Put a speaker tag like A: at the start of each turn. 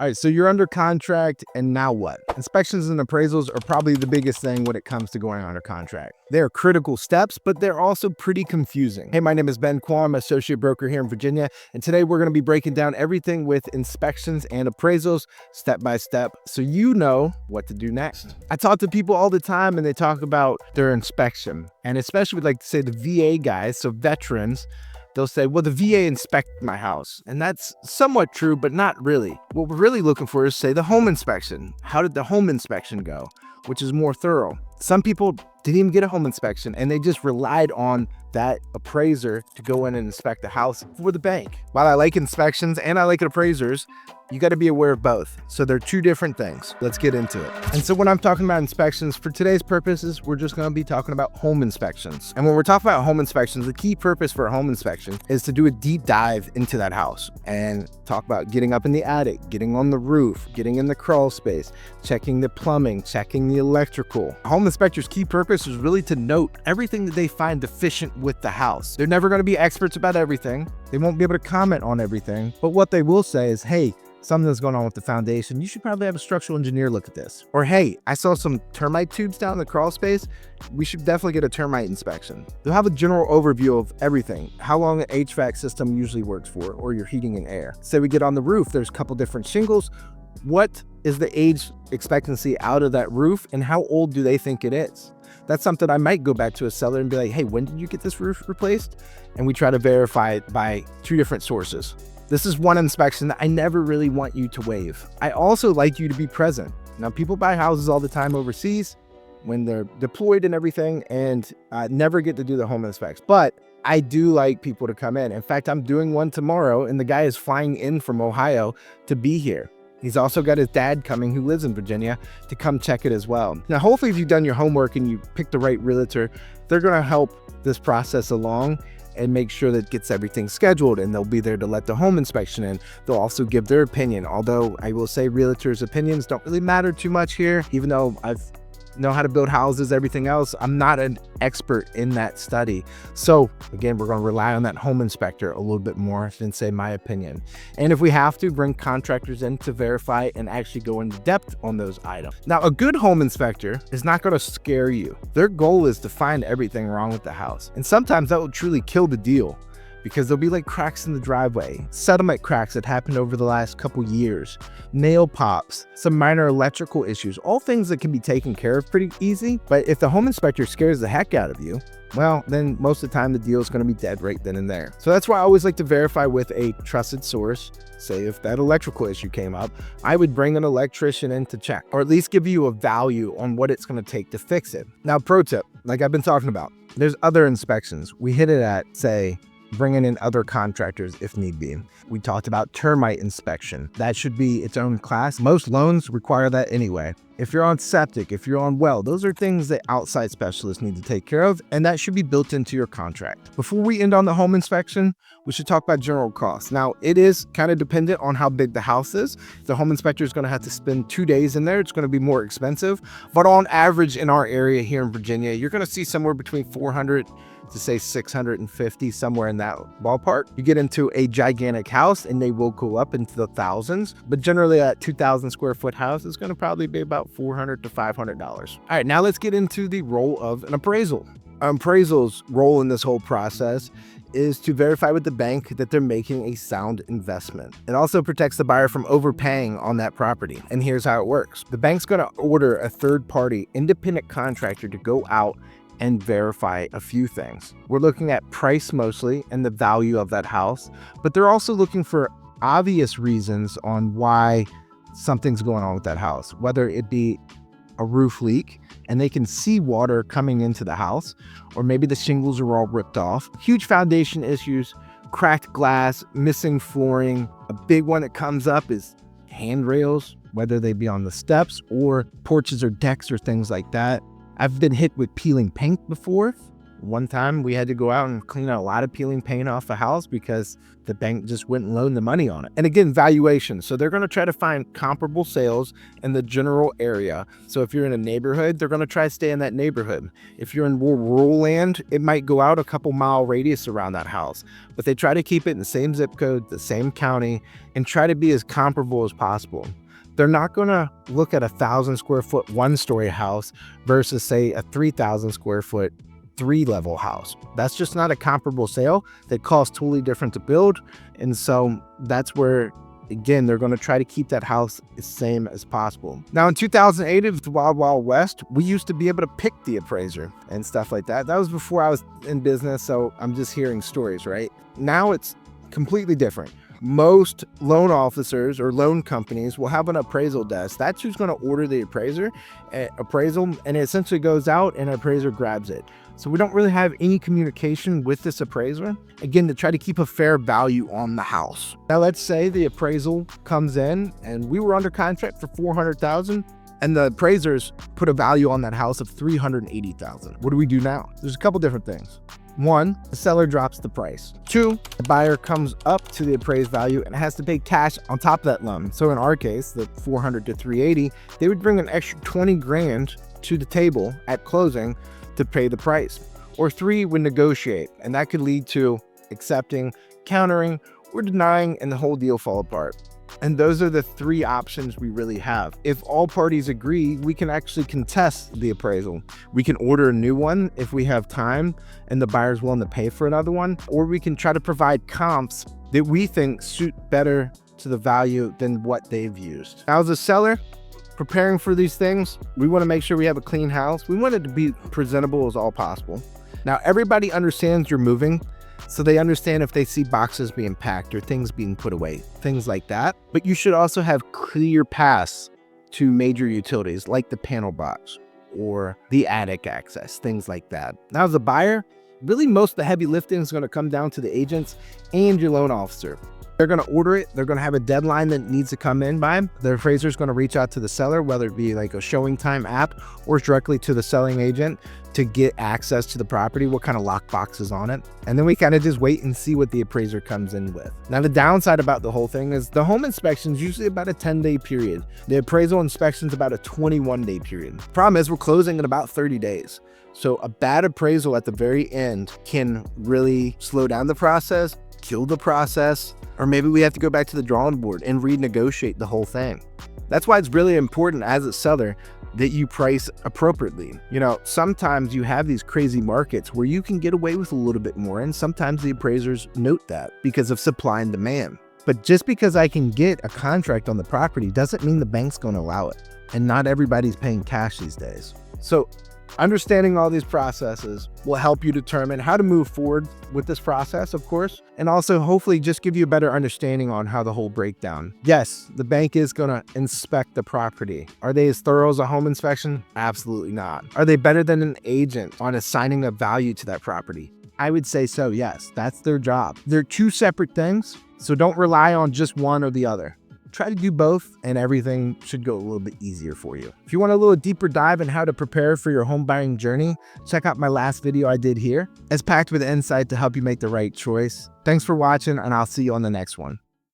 A: All right, so you're under contract, and now what? Inspections and appraisals are probably the biggest thing when it comes to going under contract. They're critical steps, but they're also pretty confusing. Hey, my name is Ben Quann. I'm an associate broker here in Virginia, and today we're going to be breaking down everything with inspections and appraisals step by step so you know what to do next. I talk to people all the time, and they talk about their inspection, and especially with, like, say, the VA guys, so veterans. They'll say, well, the VA inspected my house. And that's somewhat true, but not really. What we're really looking for is, say, the home inspection. How did the home inspection go? Which is more thorough. Some people didn't even get a home inspection, and they just relied on that appraiser to go in and inspect the house for the bank. While I like inspections and I like appraisers, you got to be aware of both. So they're two different things. Let's get into it. And so when I'm talking about inspections, for today's purposes, we're just going to be talking about home inspections. And when we're talking about home inspections, the key purpose for a home inspection is to do a deep dive into that house and talk about getting up in the attic, getting on the roof, getting in the crawl space, checking the plumbing, checking the electrical. A home inspector's key purpose is really to note everything that they find deficient with the house. They're never going to be experts about everything. They won't be able to comment on everything. But what they will say is, hey, something's going on with the foundation. You should probably have a structural engineer look at this. Or, hey, I saw some termite tubes down in the crawl space. We should definitely get a termite inspection. They'll have a general overview of everything, how long an HVAC system usually works for, or your heating and air. Say we get on the roof, there's a couple different shingles. What is the age expectancy out of that roof, and how old do they think it is? That's something I might go back to a seller and be like, hey, when did you get this roof replaced? And we try to verify it by two different sources. This is one inspection that I never really want you to waive. I also like you to be present. Now, people buy houses all the time overseas when they're deployed and everything, and never get to do the home inspects. But I do like people to come in. In fact, I'm doing one tomorrow, and the guy is flying in from Ohio to be here. He's also got his dad coming, who lives in Virginia, to come check it as well. Now, hopefully, if you've done your homework and you picked the right realtor, they're going to help this process along and make sure that it gets everything scheduled, and they'll be there to let the home inspection in. They'll also give their opinion, although I will say realtors' opinions don't really matter too much here. Even though I know how to build houses, everything else, I'm not an expert in that study. So again, we're going to rely on that home inspector a little bit more than, say, my opinion. And if we have to, bring contractors in to verify and actually go into depth on those items. Now, a good home inspector is not going to scare you. Their goal is to find everything wrong with the house. And sometimes that will truly kill the deal, because there'll be like cracks in the driveway, settlement cracks that happened over the last couple years, nail pops, some minor electrical issues, all things that can be taken care of pretty easy. But if the home inspector scares the heck out of you, well, then most of the time the deal is going to be dead right then and there. So that's why I always like to verify with a trusted source. Say if that electrical issue came up, I would bring an electrician in to check, or at least give you a value on what it's going to take to fix it. Now, pro tip, like I've been talking about, there's other inspections. We hit it at, say, bringing in other contractors if need be. We talked about termite inspection. That should be its own class. Most loans require that anyway. If you're on septic, if you're on well, those are things that outside specialists need to take care of, and that should be built into your contract. Before we end on the home inspection, we should talk about general costs. Now, it is kind of dependent on how big the house is. If the home inspector is going to have to spend 2 days in there, it's going to be more expensive. But on average in our area here in Virginia, you're going to see somewhere between 400 to say 650, somewhere in that ballpark. You get into a gigantic house and they will go up into the thousands, but generally a 2,000 square foot house is going to probably be about $400 to $500. All right, now let's get into the role of an appraisal. An appraisal's role in this whole process is to verify with the bank that they're making a sound investment. It also protects the buyer from overpaying on that property. And here's how it works. The bank's going to order a third-party independent contractor to go out and verify a few things. We're looking at price mostly and the value of that house, but they're also looking for obvious reasons on why something's going on with that house, whether it be a roof leak and they can see water coming into the house, or maybe the shingles are all ripped off, huge foundation issues, cracked glass, missing flooring. A big one that comes up is handrails, whether they be on the steps or porches or decks or things like that. I've been hit with peeling paint before. One time we had to go out and clean out a lot of peeling paint off the house because the bank just wouldn't loan the money on it. And again, valuation. So they're going to try to find comparable sales in the general area. So if you're in a neighborhood, they're going to try to stay in that neighborhood. If you're in more rural land, it might go out a couple mile radius around that house, but they try to keep it in the same zip code, the same county, and try to be as comparable as possible. They're not going to look at a 1,000 square foot one-story house versus say a 3,000 square foot 3-level house. That's just not a comparable sale. They cost totally different to build. And so that's where, again, they're going to try to keep that house the same as possible. Now in 2008, it was the Wild Wild West. We used to be able to pick the appraiser and stuff like that. That was before I was in business, so I'm just hearing stories, right? Now it's completely different. Most loan officers or loan companies will have an appraisal desk. That's who's going to order the appraisal, and it essentially goes out and an appraiser grabs it. So we don't really have any communication with this appraiser, again, to try to keep a fair value on the house. Now let's say the appraisal comes in and we were under contract for $400,000 and the appraisers put a value on that house of $380,000. What do we do now? There's a couple different things. 1, the seller drops the price. 2, the buyer comes up to the appraised value and has to pay cash on top of that loan. So in our case, the 400 to 380, they would bring an extra 20 grand to the table at closing to pay the price. Or 3, would negotiate, and that could lead to accepting, countering, or denying, and the whole deal fall apart. And those are the 3 options we really have. If all parties agree, we can actually contest the appraisal. We can order a new one if we have time and the buyer's willing to pay for another one, or we can try to provide comps that we think suit better to the value than what they've used. Now, as a seller, preparing for these things, we want to make sure we have a clean house. We want it to be presentable as all possible. Now, everybody understands you're moving, so they understand if they see boxes being packed or things being put away, things like that. But you should also have clear paths to major utilities like the panel box or the attic access, things like that. Now, as a buyer, really most of the heavy lifting is going to come down to the agents and your loan officer. They're going to order it. They're going to have a deadline that needs to come in by. The appraiser is going to reach out to the seller, whether it be like a showing time app or directly to the selling agent to get access to the property, what kind of lockbox is on it. And then we kind of just wait and see what the appraiser comes in with. Now, the downside about the whole thing is the home inspection is usually about a 10-day period. The appraisal inspection is about a 21-day period. The problem is we're closing in about 30 days. So a bad appraisal at the very end can really slow down the process, kill the process, or maybe we have to go back to the drawing board and renegotiate the whole thing. That's why it's really important as a seller that you price appropriately. You know, sometimes you have these crazy markets where you can get away with a little bit more, and sometimes the appraisers note that because of supply and demand. But just because I can get a contract on the property doesn't mean the bank's going to allow it. And not everybody's paying cash these days. So understanding all these processes will help you determine how to move forward with this process, of course, and also hopefully just give you a better understanding on how the whole breakdown. Yes, the bank is going to inspect the property. Are they as thorough as a home inspection? Absolutely not. Are they better than an agent on assigning a value to that property? I would say so, yes. That's their job. They're 2 separate things, so don't rely on just one or the other. Try to do both and everything should go a little bit easier for you. If you want a little deeper dive in how to prepare for your home buying journey, check out my last video I did here. It's packed with insight to help you make the right choice. Thanks for watching, and I'll see you on the next one.